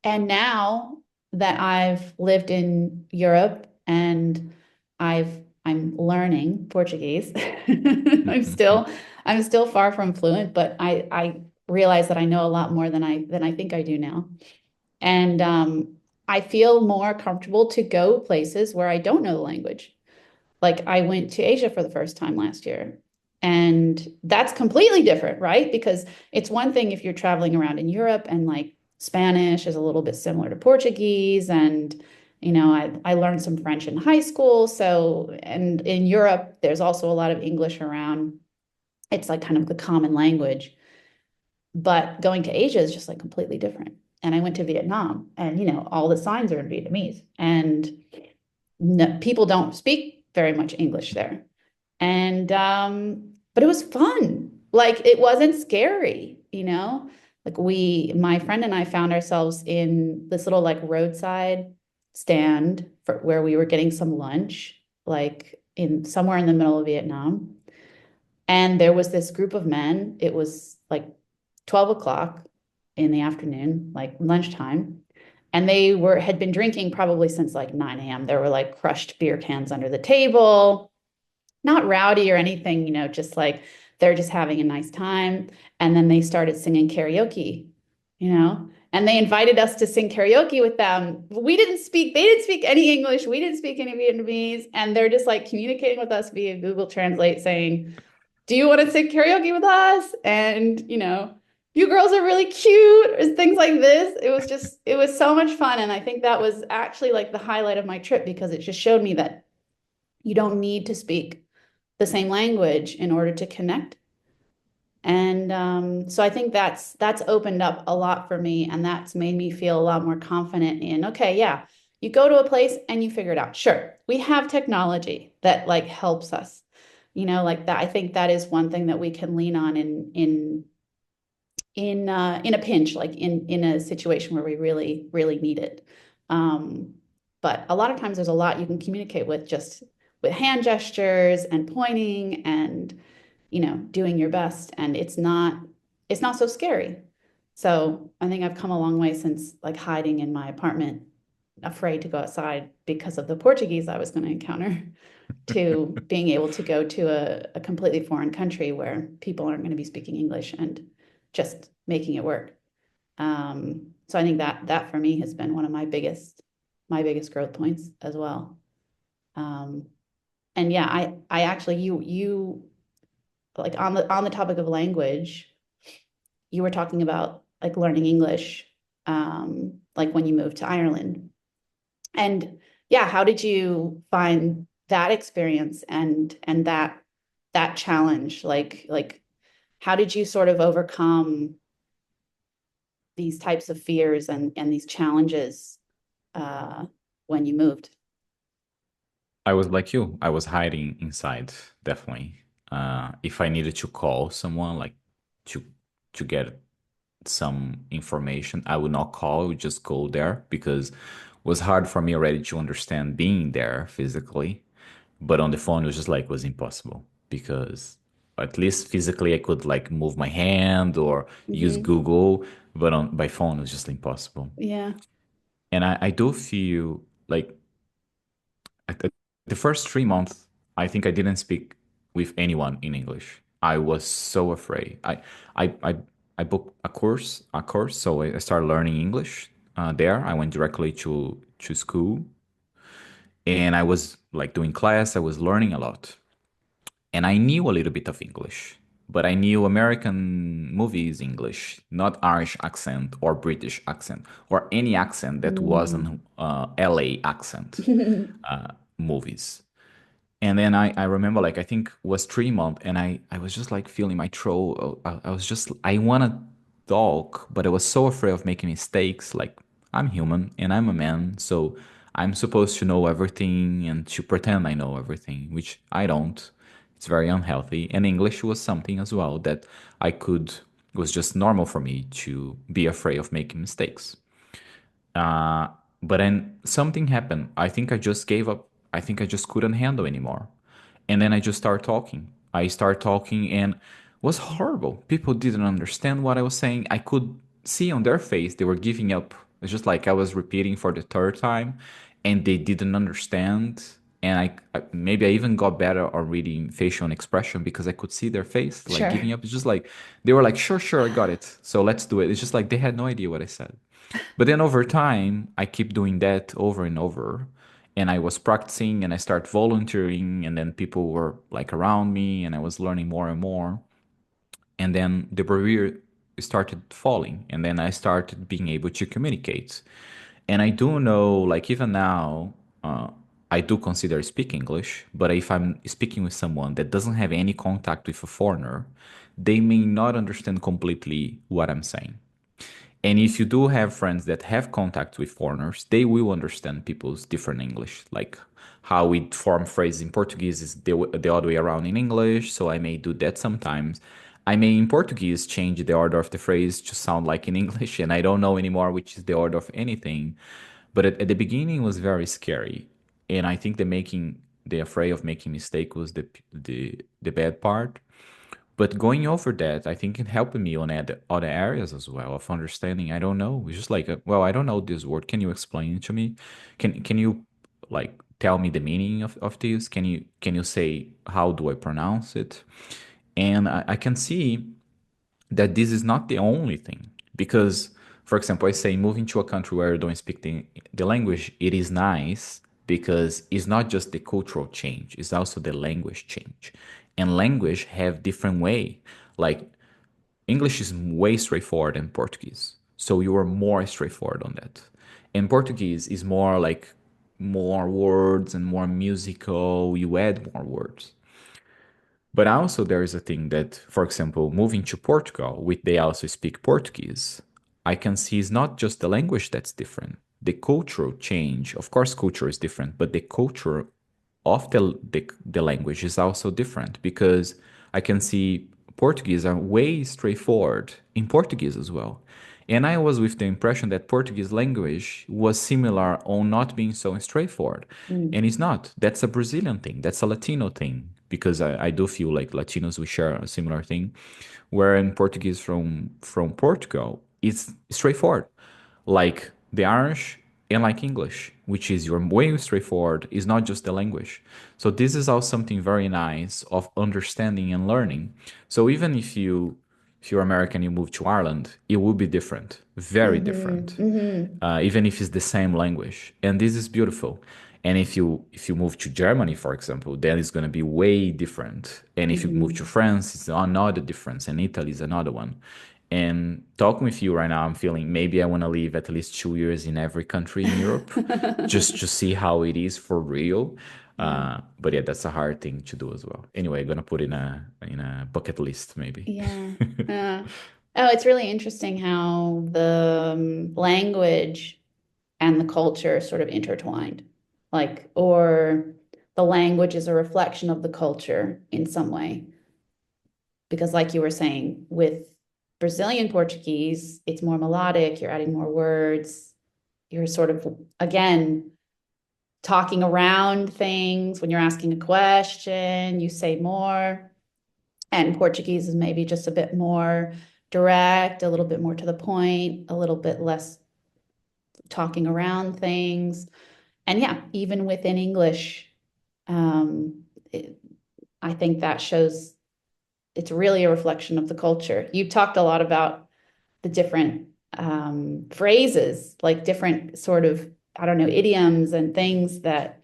And now that I've lived in Europe and I'm learning Portuguese, I'm still far from fluent, but I realize that I know a lot more than I think I do now. And I feel more comfortable to go places where I don't know the language. Like I went to Asia for the first time last year. And that's completely different, right? Because it's one thing if you're traveling around in Europe and like Spanish is a little bit similar to Portuguese. And, I learned some French in high school. So, and in Europe, there's also a lot of English around. It's like kind of the common language. But going to Asia is just like completely different. And I went to Vietnam and, all the signs are in Vietnamese. And no, people don't speak very much English there. And but it was fun. Like it wasn't scary, Like my friend and I found ourselves in this little like roadside stand for where we were getting some lunch, like in somewhere in the middle of Vietnam. And there was this group of men. It was like 12 o'clock. in the afternoon, like lunchtime. And had been drinking probably since like 9 a.m. There were like crushed beer cans under the table, not rowdy or anything, just like they're just having a nice time. And then they started singing karaoke, and they invited us to sing karaoke with them. They didn't speak any English. We didn't speak any Vietnamese. And they're just like communicating with us via Google Translate saying, do you want to sing karaoke with us? And, you girls are really cute, or things like this. It was so much fun. And I think that was actually like the highlight of my trip because it just showed me that you don't need to speak the same language in order to connect. And so I think that's opened up a lot for me, and that's made me feel a lot more confident in, okay, yeah, you go to a place and you figure it out. Sure, we have technology that like helps us, like that. I think that is one thing that we can lean on in a pinch, like in a situation where we really, really need it. But a lot of times there's a lot you can communicate with just with hand gestures and pointing and doing your best, and it's not so scary. So I think I've come a long way since like hiding in my apartment, afraid to go outside because of the Portuguese I was going to encounter, to being able to go to a completely foreign country where people aren't going to be speaking English and just making it work. So I think that for me has been one of my biggest growth points as well. Um, and yeah, I actually you like on the topic of language, you were talking about like learning English, like when you moved to Ireland. And yeah, how did you find that experience and that challenge? Like how did you sort of overcome these types of fears and these challenges uh, when you moved? I was like you. I was hiding inside, definitely. If I needed to call someone, like to to get some information, I would not call, I would just go there because it was hard for me already to understand being there physically. But on the phone, it was just like was impossible because at least physically I could like move my hand or use Hmm. Google, but on by phone it was just impossible. Yeah, And I do feel like at the first 3 months, I think I didn't speak with anyone in English. I was so afraid. I, I, I booked a course, so I started learning English there. I went directly to school, and I was like doing class. I was learning a lot, and I knew a little bit of English, but I knew American movies English, not Irish accent or British accent or any accent that mm. wasn't LA accent movies. And then I remember like I think it was 3 months and I was just like feeling my throat. I was just I wanna talk, but I was so afraid of making mistakes. Like I'm human and I'm a man, so I'm supposed to know everything and to pretend I know everything, which I don't. It's very unhealthy. And English was something as well that I could was just normal for me to be afraid of making mistakes. Uh, but then something happened. I think I just gave up. I think I just couldn't handle anymore. And then I just started talking. I started talking and it was horrible. People didn't understand what I was saying. I could see on their face they were giving up. It's just like I was repeating for the third time and they didn't understand. And maybe I even got better at reading facial expression because I could see their face like Sure. giving up. It's just like they were like, sure, sure, I got it. So let's do it. It's just like they had no idea what I said. But then over time, I keep doing that over and over. And I was practicing and I started volunteering, and then people were like around me, and I was learning more and more. And then the barrier started falling, and then I started being able to communicate. And I do know, like, even now, I do consider speak English, but if I'm speaking with someone that doesn't have any contact with a foreigner, they may not understand completely what I'm saying. And if you do have friends that have contact with foreigners, they will understand people's different English, like how we form phrases in Portuguese is the other way around in English. So I may do that sometimes. I may in Portuguese change the order of the phrase to sound like in English, and I don't know anymore which is the order of anything. But at the beginning, it was very scary, and I think the afraid of making mistake was the bad part. But going over that, I think it helped me on other areas as well of understanding. I don't know. It's just like, well, I don't know this word. Can you explain it to me? Can you like tell me the meaning of this? Can you say how do I pronounce it? And I can see that this is not the only thing. Because, for example, I say moving to a country where you don't speak the language, it is nice because it's not just the cultural change, it's also the language change. And language have different way. Like English is way straightforward than Portuguese. So you are more straightforward on that. And Portuguese is more like more words and more musical. You add more words. But also there is a thing that, for example, moving to Portugal, which they also speak Portuguese, I can see is not just the language that's different. The cultural change, of course, culture is different, but the culture of the language is also different because I can see Portuguese are way straightforward in Portuguese as well. And I was with the impression that Portuguese language was similar on not being so straightforward. And Mm. it's not. That's a Brazilian thing. That's a Latino thing. Because I do feel like Latinos we share a similar thing. Where in Portuguese from Portugal, it's straightforward. Like the Irish and like English, which is your way straightforward, is not just the language. So this is also something very nice of understanding and learning. So even if you're American, you move to Ireland, it will be different, very Mm-hmm. different, Mm-hmm. even if it's the same language. And this is beautiful. And if you move to Germany, for example, then it's going to be way different. And if you move to Mm-hmm. France, it's another difference, and Italy is another one. And talking with you right now, I'm feeling maybe I want to live at least 2 years in every country in Europe, just to see how it is for real. Yeah. But yeah, that's a hard thing to do as well. Anyway, gonna put in a bucket list maybe. Yeah. Oh, it's really interesting how the language and the culture are sort of intertwined. Like, or the language is a reflection of the culture in some way. Because, like you were saying, with Brazilian Portuguese, it's more melodic, you're adding more words, you're sort of, again, talking around things. When you're asking a question, you say more. And Portuguese is maybe just a bit more direct, a little bit more to the point, a little bit less talking around things. And yeah, even within English, um, it, I think that shows it's really a reflection of the culture. You've talked a lot about the different phrases, like different sort of, I don't know, idioms and things that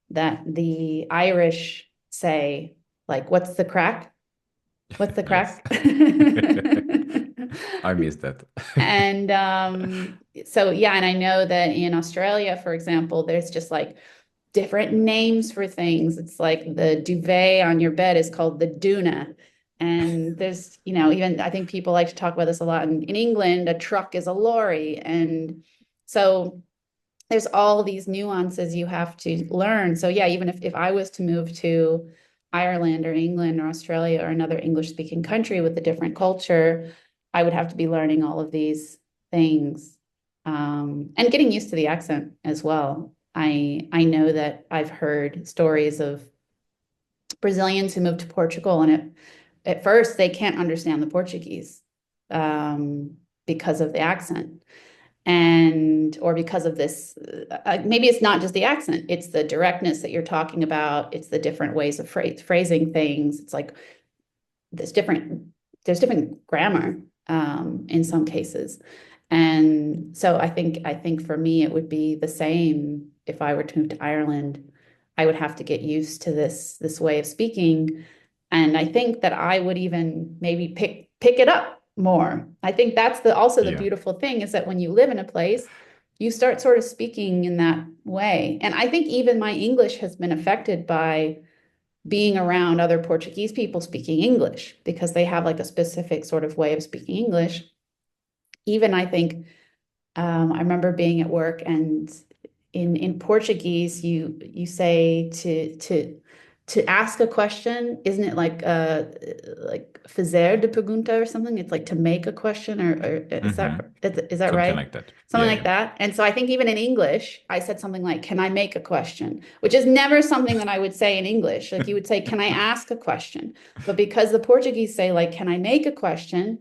the Irish say, like, what's the crack? What's the Yes. crack? I missed that. And so, yeah, and I know that in Australia, for example, there's just like different names for things. It's like the duvet on your bed is called the doona. And there's, even I think people like to talk about this a lot in England, a truck is a lorry. And so there's all these nuances you have to learn. So yeah, even if I was to move to Ireland or England or Australia or another English speaking country with a different culture, I would have to be learning all of these things, and getting used to the accent as well. I know that I've heard stories of Brazilians who moved to Portugal, and at first they can't understand the Portuguese, um, because of the accent, and or because of this, maybe it's not just the accent, it's the directness that you're talking about, it's the different ways of phrasing things. It's like there's different there's different grammar, in some cases. And so I think for me it would be the same if I were to move to Ireland. I would have to get used to this way of speaking. And I think that I would even maybe pick it up more. I think that's also the Yeah. beautiful thing, is that when you live in a place, you start sort of speaking in that way. And I think even my English has been affected by being around other Portuguese people speaking English, because they have like a specific sort of way of speaking English. Even I think, I remember being at work, and in Portuguese you say to ask a question, isn't it like fazer de pergunta or something? It's like to make a question, or Mm-hmm. is that Something right? like that. Something Yeah, like yeah. that. And so I think even in English, I said something like, "Can I make a question?" Which is never something that I would say in English. Like you would say, "Can I ask a question?" But because the Portuguese say like, "Can I make a question?"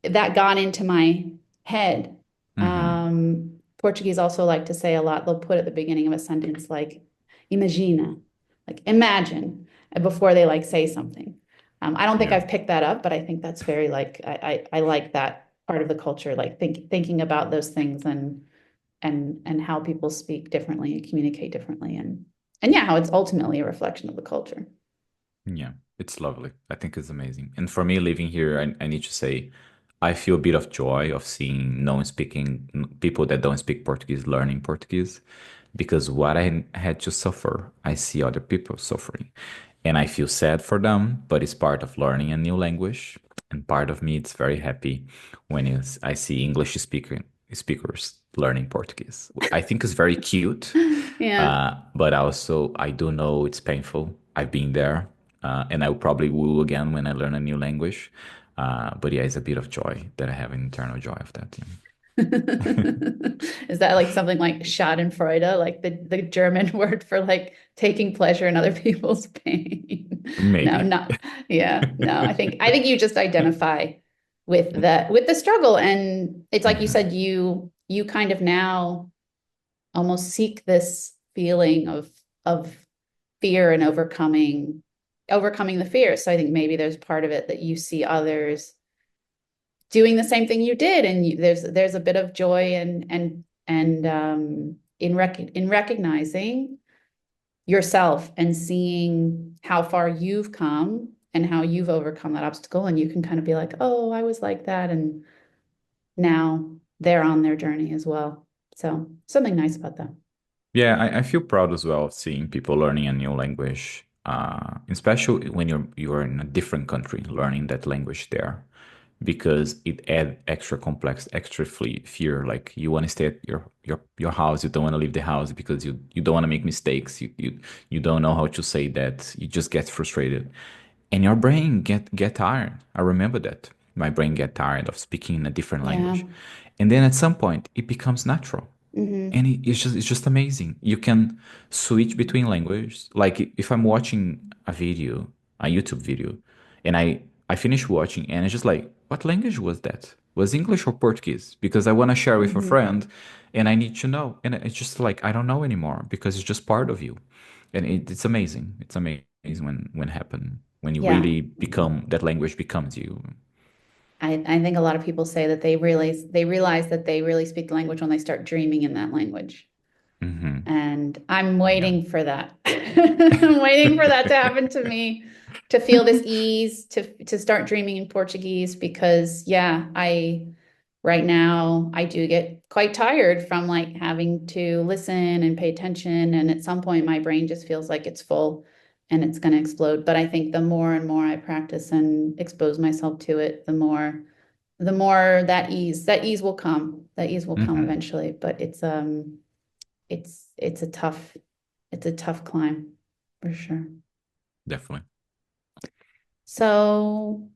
that got into my head. Mm-hmm. Portuguese also like to say a lot. They'll put at the beginning of a sentence like imagina, like imagine, before they like say something. I don't think Yeah. I've picked that up, but I think that's very like I like that part of the culture, like thinking about those things and how people speak differently and communicate differently and yeah, how it's ultimately a reflection of the culture. Yeah, it's lovely. I think it's amazing. And for me, living here, I need to say, I feel a bit of joy of seeing non-speaking people that don't speak Portuguese learning Portuguese, because what I had to suffer, I see other people suffering. And I feel sad for them, but it's part of learning a new language. And part of me, it's very happy when I see speakers learning Portuguese. I think it's very cute, Yeah. but also I do know it's painful. I've been there, and I probably will again when I learn a new language. But yeah, it's a bit of joy that I have an internal joy of that. Yeah. Is that like something like Schadenfreude, like the German word for like taking pleasure in other people's pain? No, Maybe. not yeah, no. I think you just identify with the struggle. And it's like you Hmm. said, you kind of now almost seek this feeling of fear and overcoming the fear. So I think maybe there's part of it that you see others doing the same thing you did, and there's a bit of joy and in recognizing yourself and seeing how far you've come and how you've overcome that obstacle, and you can kind of be like, oh, I was like that, and now they're on their journey as well. So something nice about that. Yeah, I feel proud as well of seeing people learning a new language, especially when you're in a different country, learning that language there, because it add extra complex, extra fear. Like you want to stay at your house, you don't want to leave the house because you don't want to make mistakes. You don't know how to say that. You just get frustrated, and your brain get tired. I remember that my brain get tired of speaking in a different Yeah. language, and then at some point it becomes natural and Hmm. it's just amazing. You can switch between languages. Like if I'm watching a YouTube video, and I finish watching, and it's just like, what language was that? Was English or Portuguese? Because I want to share with a Hmm. friend, and I need to know. And it's just like I don't know anymore because it's just part of you, and it's amazing. It's amazing when happen when you Yeah. really become that language becomes you. I think a lot of people say that they realize that they really speak the language when they start dreaming in that language. Hmm. And I'm Yeah. waiting for that. I'm waiting for that to happen to me, to feel this ease, to start dreaming in Portuguese, because yeah, I right now I do get quite tired from like having to listen and pay attention. And at some point my brain just feels like it's full and it's going to explode. But I think the more and more I practice and expose myself to it, the more that ease will come. That ease will come Hmm. eventually. But it's a tough climb for sure. Definitely. So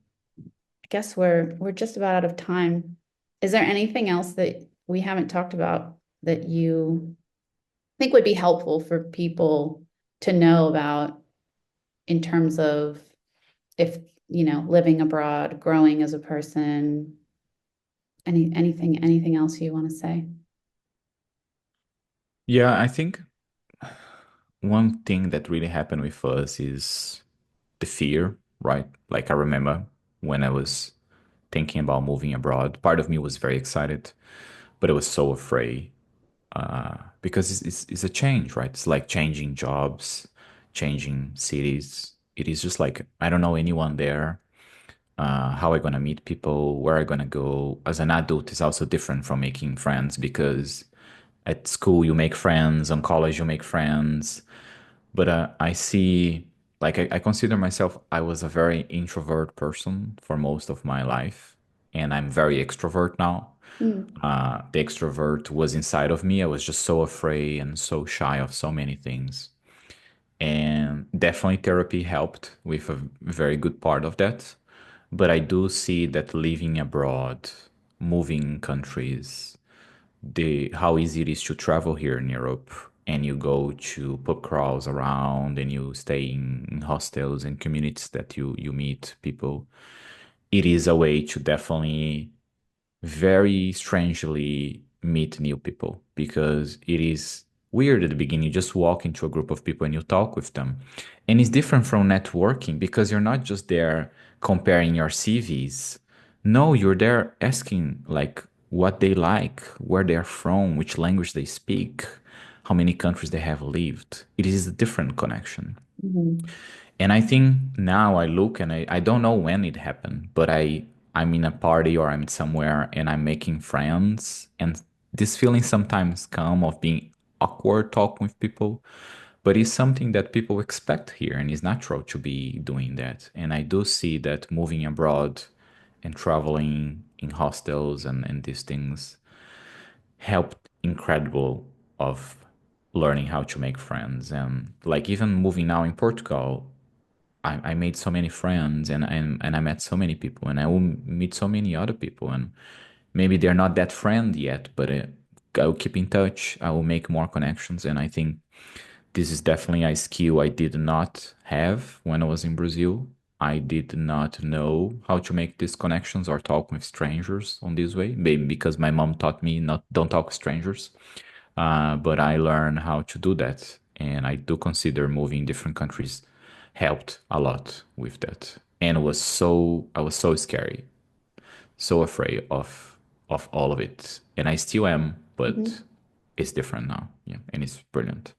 I guess we're just about out of time. Is there anything else that we haven't talked about that you think would be helpful for people to know about in terms of if, living abroad, growing as a person, anything else you want to say? Yeah, I think one thing that really happened with us is the fear, right? Like I remember when I was thinking about moving abroad, part of me was very excited, but I was so afraid because it's a change, right? It's like changing jobs, changing cities. It is just like I don't know anyone there. How I gonna meet people? Where I gonna go? As an adult, is also different from making friends because at school you make friends, on college you make friends, but I see, like, I consider myself, I was a very introvert person for most of my life, and I'm very extrovert now. Mm, The extrovert was inside of me. I was just so afraid and so shy of so many things. And definitely therapy helped with a very good part of that. But I do see that living abroad, moving countries, the how easy it is to travel here in Europe, and you go to pub crawls around and you stay in hostels and communities that you meet people. It is a way to definitely very strangely meet new people because it is weird at the beginning. You just walk into a group of people and you talk with them. And it's different from networking because you're not just there comparing your CVs. No, you're there asking like what they like, where they're from, which language they speak, how many countries they have lived. It is a different connection. Mhm. And I think now I look and I don't know when it happened, but I'm in a party or I'm somewhere and I'm making friends and this feeling sometimes come of being awkward talking with people, but it's something that people expect here and it's natural to be doing that. And I do see that moving abroad and traveling in hostels and these things helped incredible of learning how to make friends. And like even moving now in Portugal, I made so many friends and I met so many people and I will meet so many other people and maybe they're not that friend yet, but I will keep in touch. I will make more connections and I think this is definitely a skill I did not have when I was in Brazil. I did not know how to make these connections or talk with strangers on this way. Maybe because my mom taught me not don't talk with strangers. But I learned how to do that, and I do consider moving different countries helped a lot with that. And it was I was so scary, so afraid of all of it, and I still am, but Mhm. it's different now. Yeah, and it's brilliant.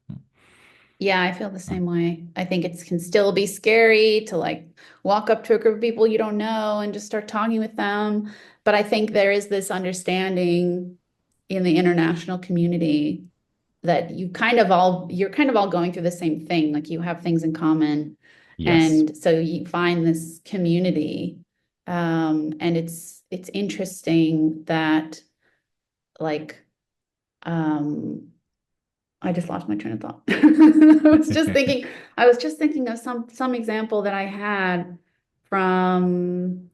Yeah, I feel the Mm. same way. I think it can still be scary to like walk up to a group of people you don't know and just start talking with them. But I think there is this understanding in the international community that you're kind of all going through the same thing. Like you have things in common. Yes. And so you find this community. And it's interesting that like um I just lost my train of thought. I was just thinking of some example that I had from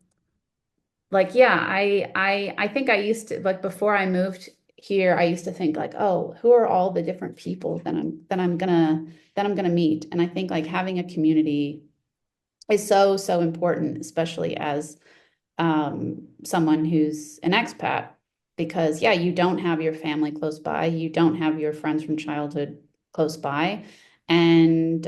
like yeah, I think I used to like before I moved here, I used to think like, oh, who are all the different people that I'm gonna meet? And I think like having a community is so important, especially as someone who's an expat, because yeah, you don't have your family close by, you don't have your friends from childhood close by, and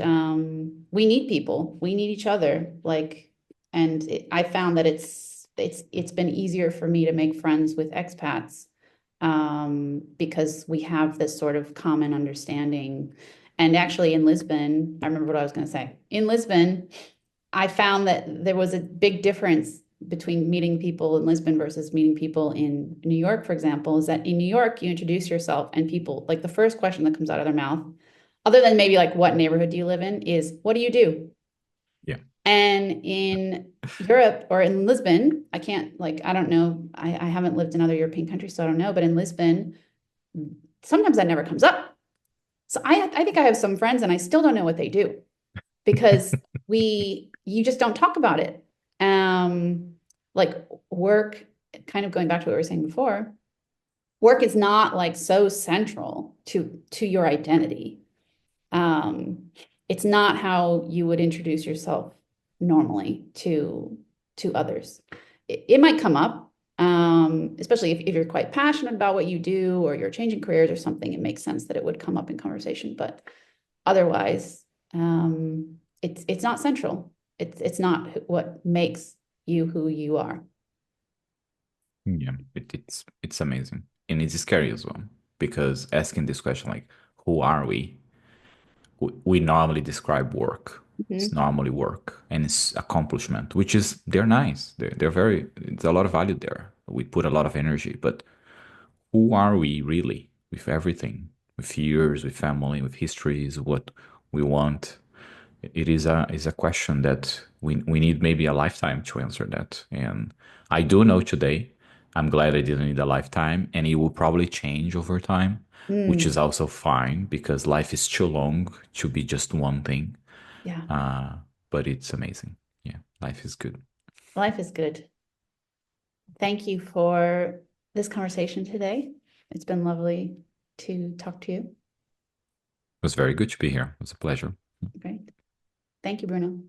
we need people, we need each other. Like, and I found that it's been easier for me to make friends with expats because we have this sort of common understanding. And actually, in Lisbon, I remember what I was going to say. In Lisbon, I found that there was a big difference between meeting people in Lisbon versus meeting people in New York, for example, is that in New York, you introduce yourself and people, like the first question that comes out of their mouth, other than maybe like, what neighborhood do you live in, is what do you do? Yeah. And in Europe or in Lisbon, I can't, like, I don't know, I haven't lived in other European countries, so I don't know, but in Lisbon, sometimes that never comes up. So I think I have some friends and I still don't know what they do because you just don't talk about it. Like work, kind of going back to what we were saying before, work is not like so central to your identity. Um, it's not how you would introduce yourself normally to others. It might come up, especially if you're quite passionate about what you do or you're changing careers or something. It makes sense that it would come up in conversation, but otherwise, it's not central. It's not what makes you who you are. Yeah, it's amazing. And it's scary as well. Because asking this question like, who are we? We normally describe work. It's Mhm. normally work and it's accomplishment, which is they're nice. They're very there's a lot of value there. We put a lot of energy, but who are we really with everything? With years, with family, with histories, what we want. It is a question that we need maybe a lifetime to answer that. And I do know today, I'm glad I didn't need a lifetime, and it will probably change over time, which is Mm, also fine because life is too long to be just one thing. yeah, Uh, but it's amazing. Yeah, life is good. It life is good. Thank you for this conversation today. It's been lovely to talk to you. was very good to be here. It was a pleasure. Great. Thank you, Bruno.